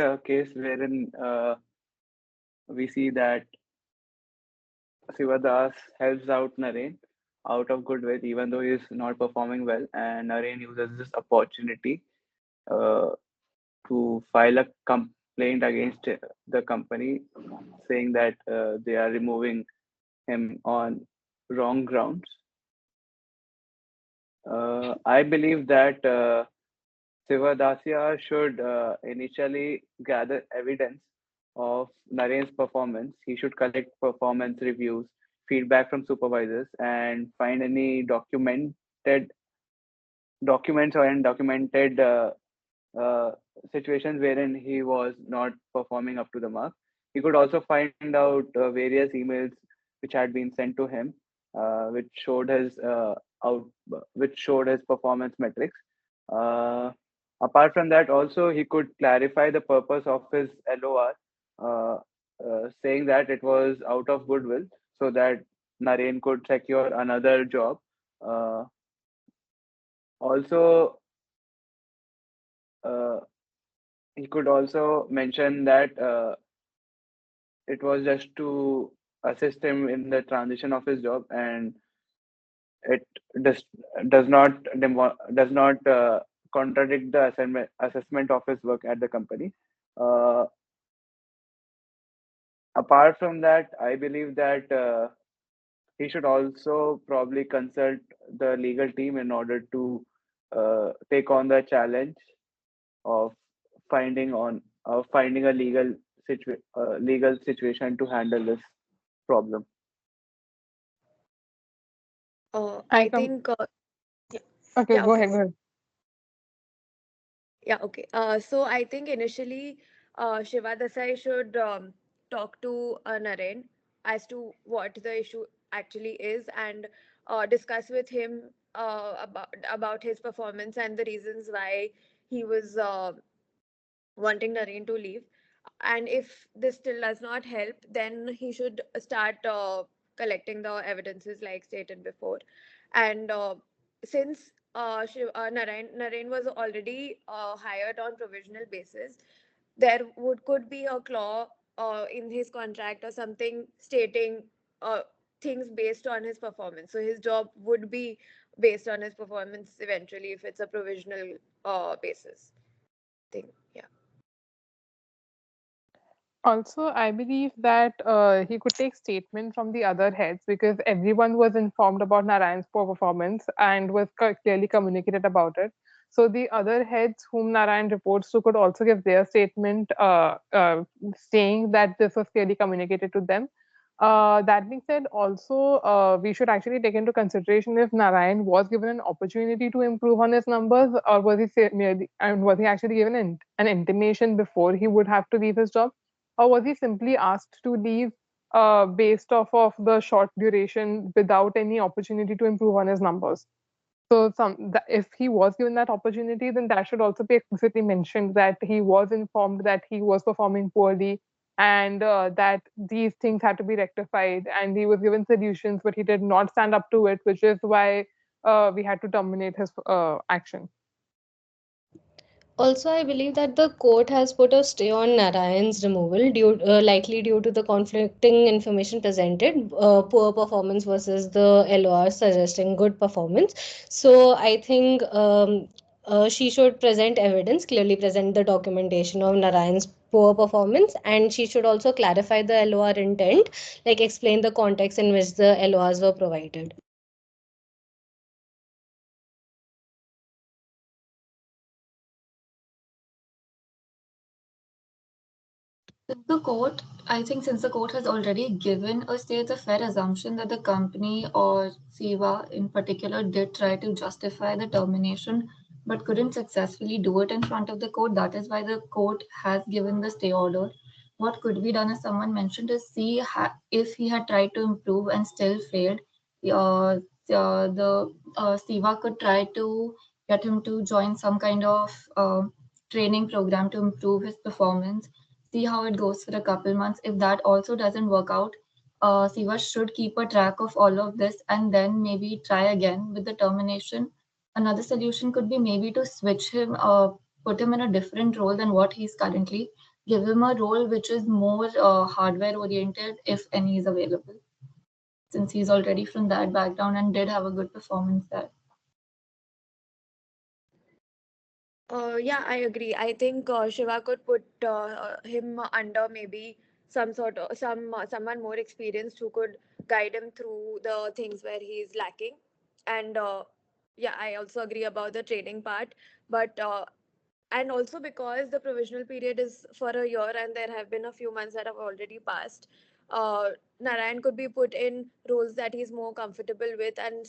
a case wherein we see that Sivadas helps out Naren out of goodwill, even though he is not performing well, and Naren uses this opportunity uh, to file a complaint against the company, saying that they are removing him on wrong grounds. I believe that Sivadasya should initially gather evidence of Naren's performance. He should collect performance reviews, feedback from supervisors, and find any documents or undocumented uh, situations wherein he was not performing up to the mark. He could also find out various emails which had been sent to him, which showed his out, which showed his performance metrics. Uh, Apart from that, also he could clarify the purpose of his LOR, saying that it was out of goodwill, so that Naren could secure another job. Uh, Also, uh, he could also mention that it was just to assist him in the transition of his job, and it does does not does not contradict the assessment of his work at the company. Uh, Apart from that, I believe that he should also probably consult the legal team in order to take on the challenge of finding a legal situation to handle this problem. I I come. think, yeah, Okay, yeah, go okay, ahead. go Go ahead. ahead. Yeah, okay. So I think initially, Shiva Desai should talk to Naren as to what the issue actually is, and discuss with him about his performance and the reasons why he was wanting Naren to leave. And if this still does not help, then he should start collecting the evidences like stated before. And since Naren was already hired on provisional basis, there would could be a clause in his contract or something stating uh, things based on his performance. So his job would be based on his performance eventually if it's a provisional basis thing. Yeah. Also, I believe that he could take statement from the other heads because everyone was informed about Narayan's poor performance and was clearly communicated about it. So the other heads whom Narayan reports to could also give their statement saying that this was clearly communicated to them. That being said, also we should actually take into consideration if Narayan was given an opportunity to improve on his numbers, or was he merely and was he actually given an intimation before he would have to leave his job, or was he simply asked to leave based off of the short duration without any opportunity to improve on his numbers? So, if he was given that opportunity, then that should also be explicitly mentioned that he was informed that he was performing poorly and that these things had to be rectified, and he was given solutions, but he did not stand up to it, which is why we had to terminate his action. Also, I believe that the court has put a stay on Narayan's removal likely due to the conflicting information presented, poor performance versus the LOR suggesting good performance. So I think she should present evidence, clearly present the documentation of Narayan's poor performance, and she should also clarify the LOR intent, like explain the context in which the LORs were provided. Since the court has already given a stay, it's a fair assumption that the company or Siva in particular did try to justify the termination but couldn't successfully do it in front of the court. That is why the court has given the stay order. What could be done, as someone mentioned, is see if he had tried to improve and still failed. The Siva could try to get him to join some kind of training program to improve his performance, see how it goes for a couple months. If that also doesn't work out, Siva should keep a track of all of this and then maybe try again with the termination. Another solution could be maybe to switch him put him in a different role than what he's currently, give him a role which is more hardware oriented, if any is available, since he's already from that background and did have a good performance there. Yeah, I agree. I think Shiva could put him under maybe some sort of someone more experienced who could guide him through the things where he's lacking. And yeah, I also agree about the training part. But and also because the provisional period is for a year and there have been a few months that have already passed, uh, Narayan could be put in roles that he's more comfortable with and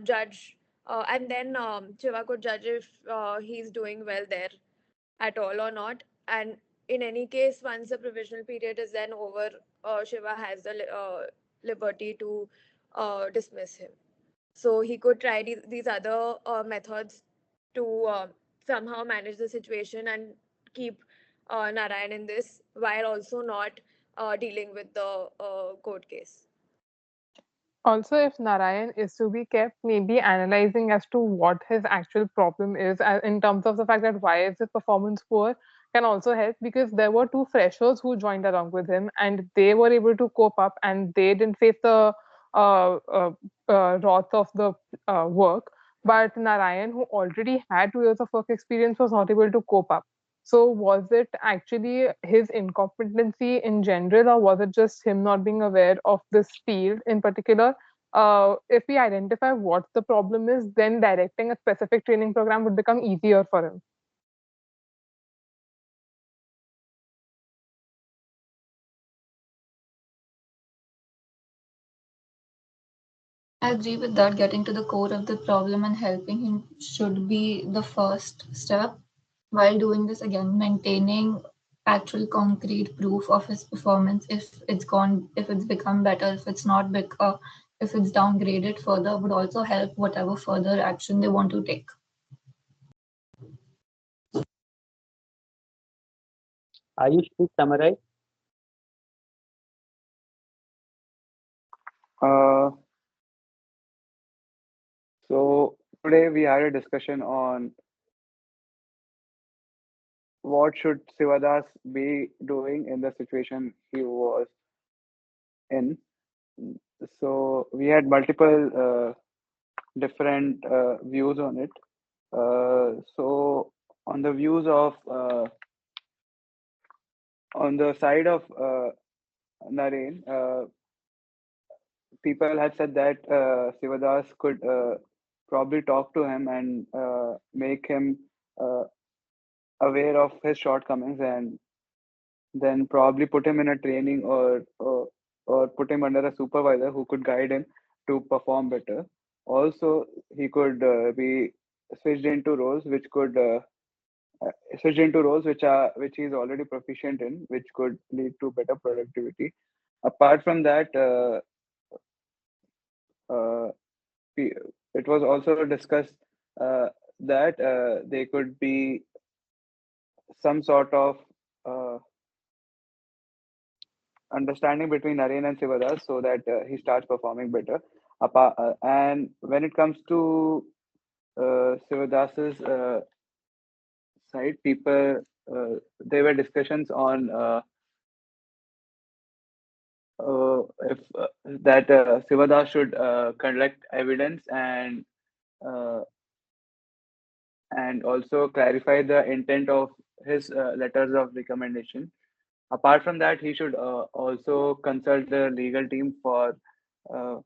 judge, and then Shiva could judge if he's doing well there at all or not. And in any case, once the provisional period is then over, Shiva has the liberty to dismiss him. So he could try these other methods to somehow manage the situation and keep Narayan in this while also not dealing with the court case. Also, if Narayan is to be kept, maybe analyzing as to what his actual problem is in terms of the fact that why is his performance poor can also help, because there were two freshers who joined along with him and they were able to cope up and they didn't face the uh, uh, wrath of the work. But Narayan, who already had 2 years of work experience, was not able to cope up. So, was it actually his incompetency in general, or was it just him not being aware of this field in particular? If we identify what the problem is, then directing a specific training program would become easier for him. I agree with that. Getting to the core of the problem and helping him should be the first step. While doing this, again, maintaining actual concrete proof of his performance, if it's gone, if it's become better, if it's not if it's downgraded further, would also help whatever further action they want to take. Ayush, please summarize. Uh, so today we had a discussion on what should Sivadas be doing in the situation he was in. So we had multiple different views on it. So on the views of on the side of Naren, people had said that Sivadas could probably talk to him and make him uh, aware of his shortcomings, and then probably put him in a training, or put him under a supervisor who could guide him to perform better. Also, he could be switched into roles which could switched into roles which he is already proficient in, which could lead to better productivity. Apart from that, uh, it was also discussed uh, that there could be some sort of uh, understanding between Naren and Sivadas so that he starts performing better. And when it comes to Sivadas's side, there were discussions on if that Sivadas should collect evidence uh, and also clarify the intent of his letters of recommendation. Apart from that, he should also consult the legal team for uh,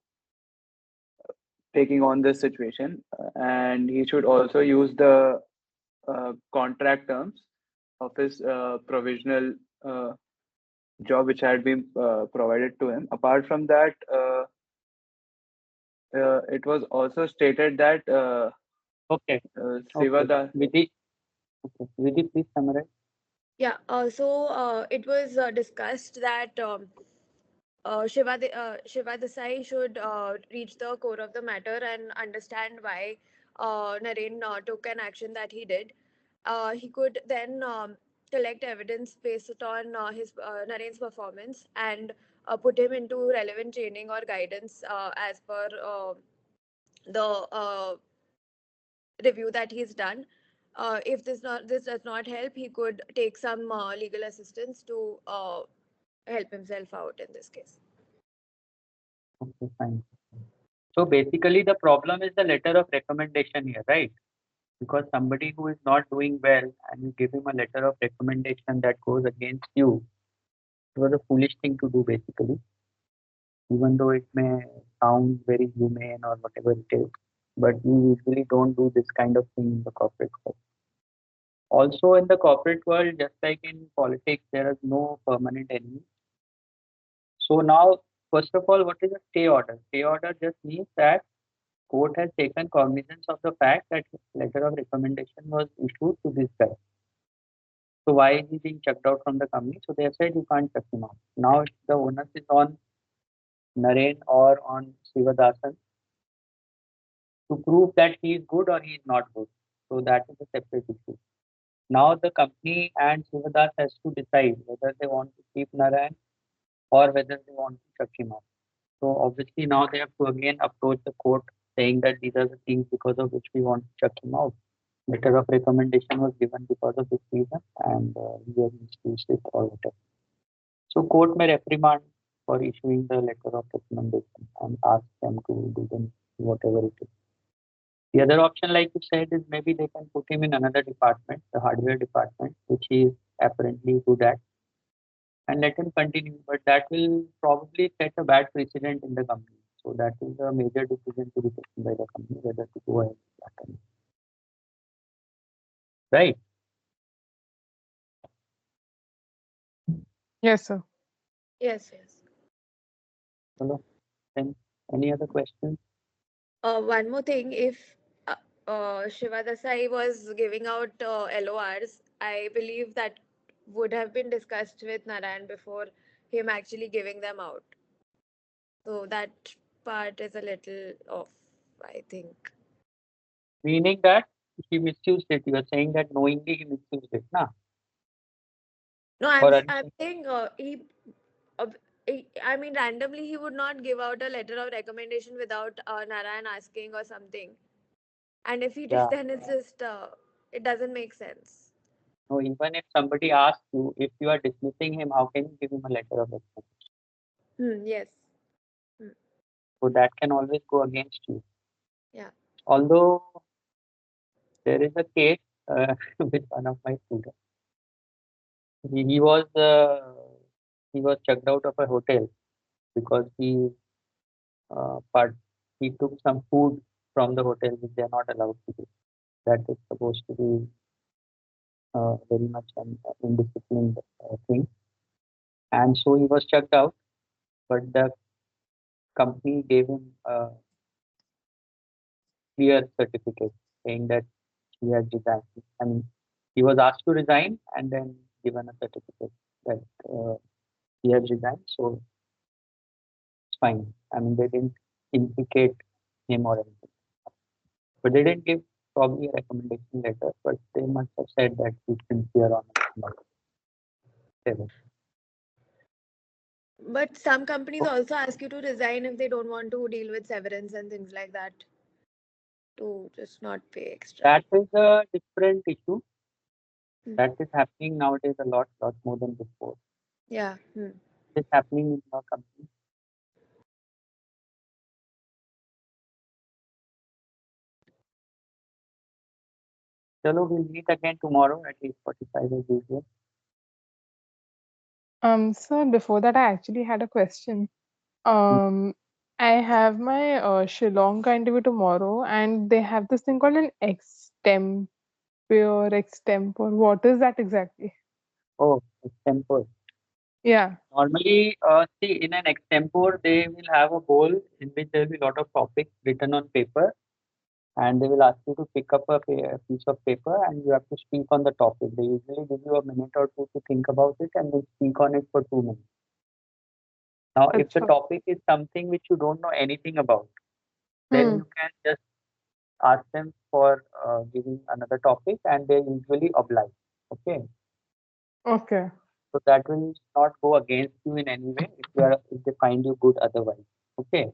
taking on this situation, and he should also use the contract terms of his provisional job which had been provided to him. Apart from that, it was also stated that Okay. Okay. Sivada. Vidhi, okay. Vidhi, please summarize. Yeah, so it was discussed that Shiva Desai should reach the core of the matter and understand why Naren took an action that he did. He could then collect evidence based on his Naren's performance and put him into relevant training or guidance as per the review that he's done. if this does not help, he could take some legal assistance to help himself out in this case. Okay, fine. So basically, the problem is the letter of recommendation here, right? Because somebody who is not doing well and you give him a letter of recommendation that goes against you, it was a foolish thing to do basically, even though it may sound very humane or whatever it is. But we usually don't do this kind of thing in the corporate world. Also, in the corporate world, just like in politics, there is no permanent enemy. So now, first of all, what is a stay order? Stay order just means that court has taken cognizance of the fact that letter of recommendation was issued to this guy. So why is he being chucked out from the company? So they have said you can't chuck him out. Now the onus is on Naren or on Sivadasan to prove that he is good or he is not good. So that is a separate issue. Now the company and Sivadas has to decide whether they want to keep Narayan or whether they want to chuck him out. So obviously now they have to again approach the court saying that these are the things because of which we want to chuck him out. Letter of recommendation was given because of this reason and he has misused it or whatever. So court may reprimand for issuing the letter of recommendation and ask them to do them whatever it is. The other option, like you said, is maybe they can put him in another department, the hardware department, which he is apparently good at, and let him continue. But that will probably set a bad precedent in the company. So that is a major decision to be taken by the company whether to go ahead with that or not. Right? Yes, sir. Yes, yes. Hello. Then any other questions? One more thing, if Shiva Desai was giving out LORs, I believe that would have been discussed with Narayan before him actually giving them out. So that part is a little off, I think. Meaning that he misused it. You are saying that knowingly he misused it, na? No, Or are you I'm saying saying uh, I mean, randomly he would not give out a letter of recommendation without Narayan asking or something. And if he did, yeah? then it's just it doesn't make sense. No, even if somebody asks you if you are dismissing him, how can you give him a letter of recommendation? Yes. Hmm. So that can always go against you. Yeah. Although there is a case with one of my students. He was chucked out of a hotel because but he took some food from the hotel which they are not allowed to do. That is supposed to be very much an indisciplined thing. And so he was chucked out, but the company gave him a clear certificate saying that he had resigned. I mean, he was asked to resign and then given a certificate that he has resigned, so it's fine. I mean, they didn't implicate him or anything, but they didn't give probably a recommendation letter, but they must have said that he's sincere on it. But some companies So also ask you to resign if they don't want to deal with severance and things like that to just not pay extra. that is a different issue. Hmm. That is happening nowadays a lot more than before. Yeah. It's happening in your company. Chalo, we'll meet again tomorrow at 8:45 as usual. Sir, before that, I actually had a question. I have my Shillong interview tomorrow, and they have this thing called an extempore. What is that exactly? Oh, extempore. Yeah. Normally, see, in an extempore, they will have a bowl in which there will be a lot of topics written on paper, and they will ask you to pick up a piece of paper and you have to speak on the topic. They usually give you a minute or two to think about it and you speak on it for 2 minutes. Now, if the Acha. topic is something which you don't know anything about, then Hmm. you can just ask them for giving another topic and they usually oblige. Okay. Okay. So that will not go against you in any way if they find you good otherwise. Okay.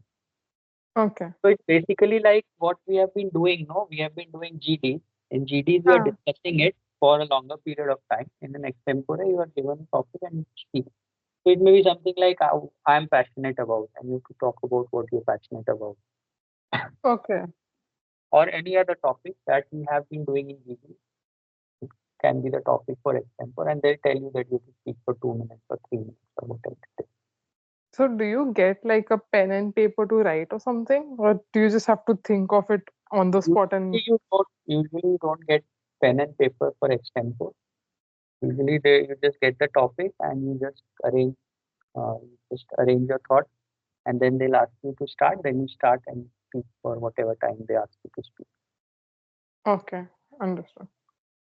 Okay. So it's basically like what we have been doing, no? We have been doing GD. In GDs, you are Ah, discussing it for a longer period of time. In an extempore, you are given a topic and speak. So it may be something like how I'm passionate about, and you have to talk about what you're passionate about, okay. or any other topic that you have been doing in GD. It can be the topic for extempore, and they'll tell you that you have to speak for 2 minutes or 3 minutes or whatever it is. So do you get like a pen and paper to write or something, or do you just have to think of it on the spot and Usually you don't get pen and paper for extempore. Usually you just get the topic and you just arrange your thoughts, and then they'll ask you to start. Then you start and speak for whatever time they ask you to speak. okay, understood.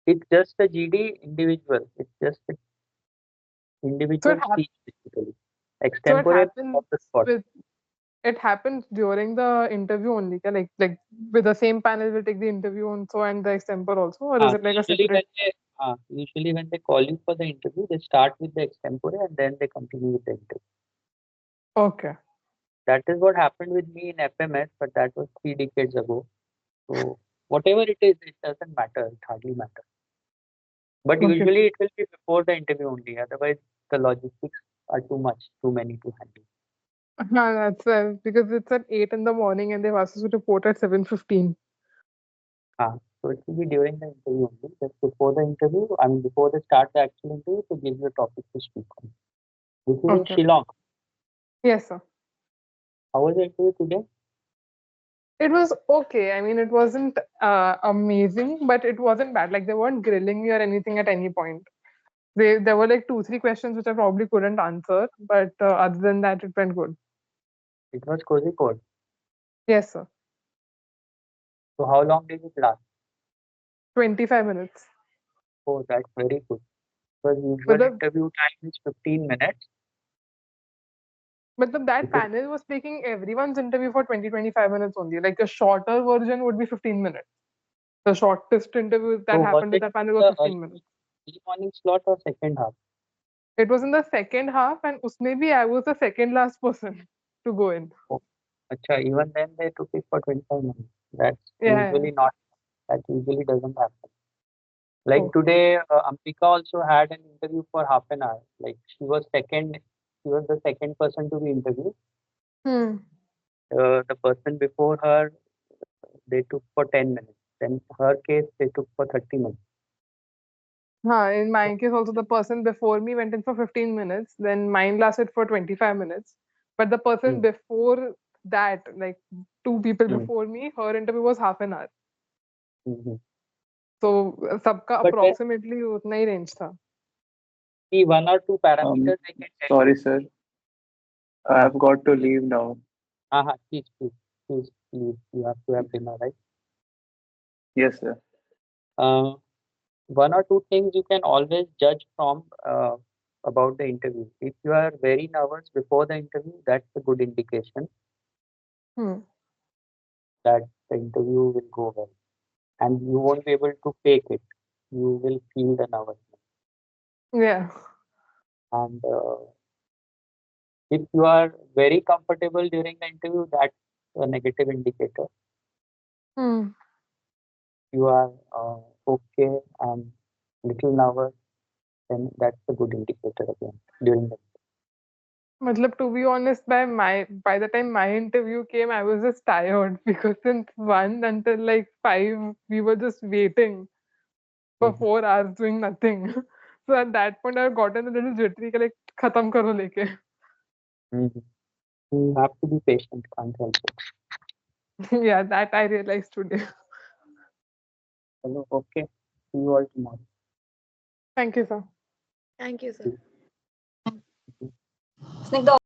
It's just a GD individual. It's just an So individual it hap- speech basically. so it Extempore happens on the spot. with it happens during the interview only, like with the same panel will take the interview and the extempore also, or is it like a separate? Usually when they call you for the interview, they start with the extempore and then they continue with the interview. Okay. That is what happened with me in FMS, but that was 3 decades ago. So whatever it is, it doesn't matter. It hardly matters. But Okay. usually it will be before the interview only. Otherwise, the logistics are too many to handle. That's because it's at 8 in the morning and they've asked us to report at 7:15. So it will be during the interview only, just before the interview, before they start the actual interview, to give you a topic to speak on. This is in Okay. Shillong. Yes, sir. How was the interview today? It was okay. I mean, it wasn't amazing, but it wasn't bad. Like they weren't grilling me or anything at any point. There were like 2-3 questions which I probably couldn't answer, but other than that, it went good. It was cozy code. Yes, sir. So how long did it last? 25 minutes. Oh, that's very good. Because But usual interview time is 15 minutes. that If it, panel was taking everyone's interview for 20-25 minutes only. Like a shorter version would be 15 minutes. The shortest interview that so was happened with it that panel was the 15 minutes. early morning slot or second half? It was in the second half, and maybe I was the second last person to go in. Oh, acha, even then they took it for 25 minutes. That's Yeah. that usually doesn't happen. Like Oh. today, Ambika also had an interview for half an hour. Like she was the second person to be interviewed. Hmm. The person before her, they took for 10 minutes. Then her case, they took for 30 minutes. In my case, also the person before me went in for 15 minutes. Then mine lasted for 25 minutes. But the person Hmm. before that, like 2 people Hmm. before me, her interview was half an hour. Mhm. So सबका But when approximately उतना ही range था. see one or two parameters, I can tell you. Sorry, sir. I've got to leave now. Please leave. You have to have dinner, right? Yes, sir. One or two things you can always judge from about the interview. If you are very nervous before the interview, that's a good indication Hmm. that the interview will go well, and you won't be able to fake it. You will feel the nervousness. Yeah. And if you are very comfortable during the interview, that's a negative indicator. Hmm. You are okay and little nervous, then that's a good indicator again during the Matlab, to be honest, by the time my interview came, I was just tired because since 1 until like 5, we were just waiting for interview. 4 hours doing nothing. So at that point, I got a little jittery, like, khatam karo leke. Mhm. You have to be patient, can't help it. Yeah, that I realized today. Hello, okay. See you all tomorrow. Thank you, sir. Thank you, sir. Snigdha,